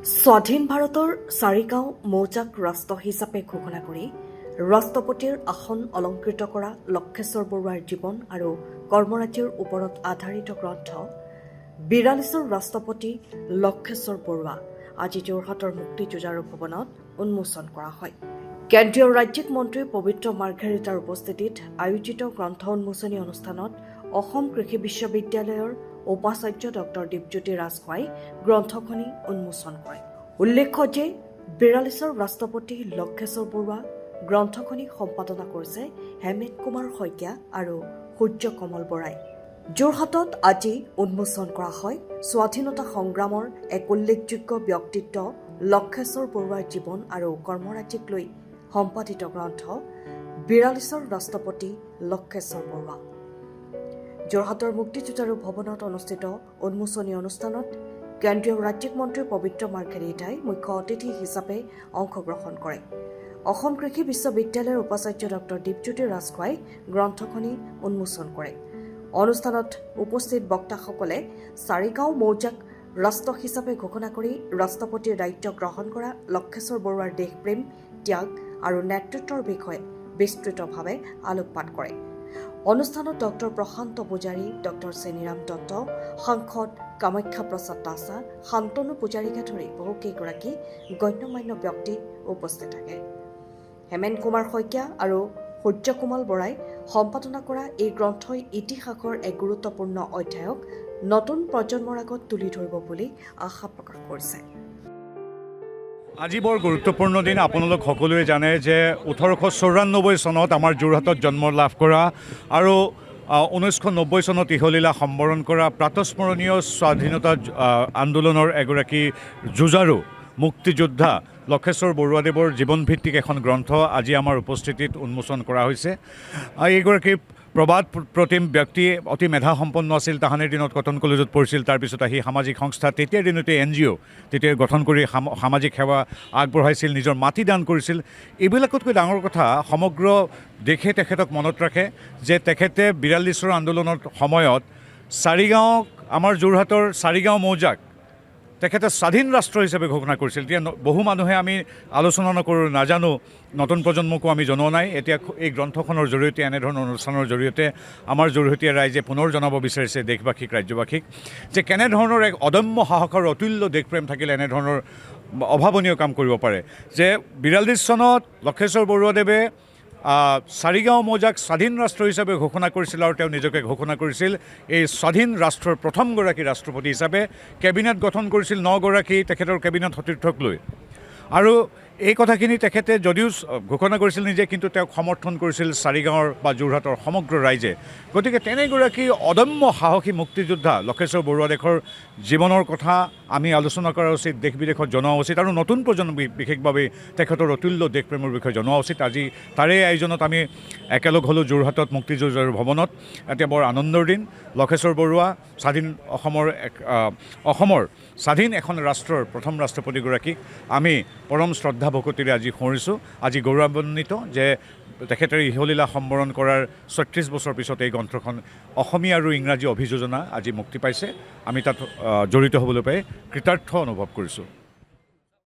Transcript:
স্বাধীন ভাৰতৰ চাৰিগাঁও মৌজাক ৰাষ্ট্ৰ হিচাপে ঘোষণা কৰি ৰাষ্ট্ৰপতিৰ আসন অলংকৃত কৰা লক্ষেশ্বৰ বৰুৱাৰ জীৱন আৰু কৰ্মৰাজিৰ ওপৰত আধাৰিত গ্ৰন্থ ৪২ৰ ৰাষ্ট্ৰপতি লক্ষেশ্বৰ বৰুৱা আজি যোৰহাটৰ মুক্তি যুঁজাৰু ভৱনত উন্মোচন কৰা হয়। কেন্দ্ৰীয় ৰাজ্যিক মন্ত্ৰী পবিত্ৰ মাৰ্ঘেৰিটাৰ উপস্থিতিত আয়োজিত গ্ৰন্থ উন্মোচনী অনুষ্ঠানত অসম কৃষি বিশ্ববিদ্যালয়ৰ উপাচাৰ্য ডক্টৰ দীপজ্যোতি ৰাজখোৱাই গ্ৰন্থখনি উন্মোচন কৰে। উল্লেখ্য যে ৪২ৰ ৰাষ্ট্ৰপতি লক্ষেশ্বৰ বৰুৱা গ্ৰন্থখনি সম্পাদনা কৰিছে হেমেন কুমাৰ শইকীয়া আৰু সূৰ্য কমল বৰাই। যোৰহাটত আজি উন্মোচন কৰা হয় স্বাধীনতা সংগ্ৰামৰ এক উল্লেখযোগ্য ব্যক্তিত্ব লক্ষেশ্বৰ বৰুৱাৰ জীৱন আৰু কৰ্মৰাজিক লৈ সম্পাদিত গ্ৰন্থ ৪২ৰ ৰাষ্ট্ৰপতি লক্ষেশ্বৰ বৰুৱা। যোৰহাটৰ মুক্তি যুঁজাৰু ভৱনত অনুষ্ঠিত উন্মোচনী অনুষ্ঠানত কেন্দ্ৰীয় ৰাজ্যিক মন্ত্ৰী পবিত্ৰ মাৰ্ঘেৰিটাই মুখ্য অতিথি হিচাপে অংশগ্ৰহণ কৰে। অসম কৃষি বিশ্ববিদ্যালয়ৰ উপাচাৰ্য ডক্টৰ দীপজ্যোতি ৰাজখোৱাই গ্ৰন্থখনি উন্মোচন কৰে। অনুষ্ঠানত উপস্থিত বক্তাসকলে চাৰিগাঁও মৌজাক ৰাষ্ট্ৰ হিচাপে ঘোষণা কৰি ৰাষ্ট্ৰপতিৰ দায়িত্ব গ্ৰহণ কৰা লক্ষেশ্বৰ বৰুৱাৰ দেশপ্ৰেম, ত্যাগ আৰু নেতৃত্বৰ বিষয়ে বিস্তৃতভাৱে আলোকপাত কৰে। অনুষ্ঠানত ডক্টৰ প্ৰশান্ত পূজাৰী, ডক্টৰ চেনিৰাম দত্ত, সাংসদ কামাখ্যা প্ৰসাদ দাসা, শান্তনু পূজাৰীকে ধৰি বহুকেইগৰাকী গণ্যমান্য ব্যক্তি উপস্থিত থাকে। হেমেন কুমাৰ শইকীয়া আৰু সূৰ্য কোমল বৰাই সম্পাদনা কৰা এই গ্ৰন্থই ইতিহাসৰ এক গুৰুত্বপূৰ্ণ অধ্যায়ক নতুন প্ৰজন্মৰ আগত তুলি ধৰিব বুলি আশা প্ৰকাশ কৰিছে। আজি বৰ গুৰুত্বপূৰ্ণ দিন। আপোনালোক সকলোৱে জানে যে ১৮৯৪ চনত আমাৰ যোৰহাটত জন্ম লাভ কৰা আৰু ১৯৯০ চনত ইহলীলা সম্বৰণ কৰা প্ৰাতঃস্মৰণীয় স্বাধীনতা আন্দোলনৰ এগৰাকী যুঁজাৰু মুক্তিযোদ্ধা লক্ষেশ্বৰ বৰুৱাদেৱৰ জীৱনভিত্তিক এখন গ্ৰন্থ আজি আমাৰ উপস্থিতিত উন্মোচন কৰা হৈছে। এইগৰাকী প্ৰবাদ প্ৰতিম ব্যক্তি, অতি মেধাসম্পন্ন আছিল। তাহানিৰ দিনত কটন কলেজত পঢ়িছিল, তাৰপিছত আহি সামাজিক সংস্থা, তেতিয়াৰ দিনতে NGO তেতিয়া গঠন কৰি সামাজিক সেৱা আগবঢ়াইছিল, নিজৰ মাটি দান কৰিছিল। এইবিলাকতকৈ ডাঙৰ কথা, সমগ্ৰ দেশে তেখেতক মনত ৰাখে যে তেখেতে ৪২ৰ আন্দোলনৰ সময়ত চাৰিগাঁৱক, আমাৰ যোৰহাটৰ চাৰিগাঁও মৌজাক তেখেতে স্বাধীন ৰাষ্ট্ৰ হিচাপে ঘোষণা কৰিছিল। এতিয়া বহু মানুহে আমি আলোচনা নকৰোঁ, নাজানো, নতুন প্ৰজন্মকো আমি জনোৱা নাই। এতিয়া এই গ্ৰন্থখনৰ জৰিয়তে, এনেধৰণৰ অনুষ্ঠানৰ জৰিয়তে আমাৰ যোৰহাটীয়া ৰাইজে পুনৰ জনাব বিচাৰিছে দেশবাসীক, ৰাজ্যবাসীক যে কেনেধৰণৰ এক অদম্য সাহস আৰু অতুল্য দেশপ্ৰেম থাকিলে এনেধৰণৰ অভাৱনীয় কাম কৰিব পাৰে। যে ৪২ চনত লক্ষেশ্বৰ বৰুৱাদেৱে চাৰিগাঁও মৌজাক স্বাধীন ৰাষ্ট্ৰ হিচাপে ঘোষণা কৰিছিল আৰু তেওঁ নিজকে ঘোষণা কৰিছিল এই স্বাধীন ৰাষ্ট্ৰৰ প্ৰথমগৰাকী ৰাষ্ট্ৰপতি হিচাপে। কেবিনেট গঠন কৰিছিল ৯গৰাকী তেখেতৰ কেবিনেট সতীৰ্থক লৈ। আৰু এই কথাখিনি তেখেতে যদিও ঘোষণা কৰিছিল নিজে, কিন্তু তেওঁক সমৰ্থন কৰিছিল চাৰিগাঁৱৰ বা যোৰহাটৰ সমগ্ৰ ৰাইজে। গতিকে তেনেগৰাকী অদম্য সাহসী মুক্তিযোদ্ধা লক্ষেশ্বৰ বৰুৱাদেৱৰ জীৱনৰ কথা আমি আলোচনা কৰা উচিত, দেশ বিদেশত জনোৱা উচিত আৰু নতুন প্ৰজন্ম বিশেষভাৱে তেখেতৰ অতুল্য দেশপ্ৰেমৰ বিষয়ে জনোৱা উচিত। আজি তাৰে আয়োজনত আমি একেলগ হ'লোঁ যোৰহাটত মুক্তি যুঁজাৰু ভৱনত। এতিয়া বৰ আনন্দৰ দিন। লক্ষেশ্বৰ বৰুৱা স্বাধীন অসমৰ স্বাধীন এখন ৰাষ্ট্ৰৰ প্ৰথম ৰাষ্ট্ৰপতিগৰাকীক আমি পৰম শ্ৰদ্ধা ভকতিৰে আজি সোঁৱৰিছোঁ। আজি গৌৰৱান্বিত যে তেখেতে ইহলীলা সম্বৰণ কৰাৰ ৩৬ বছৰ পিছত এই গ্ৰন্থখন অসমীয়া আৰু ইংৰাজী অভিযোজনা আজি মুক্তি পাইছে। আমি তাত জড়িত হ'বলৈ পাই কৃতাৰ্থ অনুভৱ কৰিছোঁ।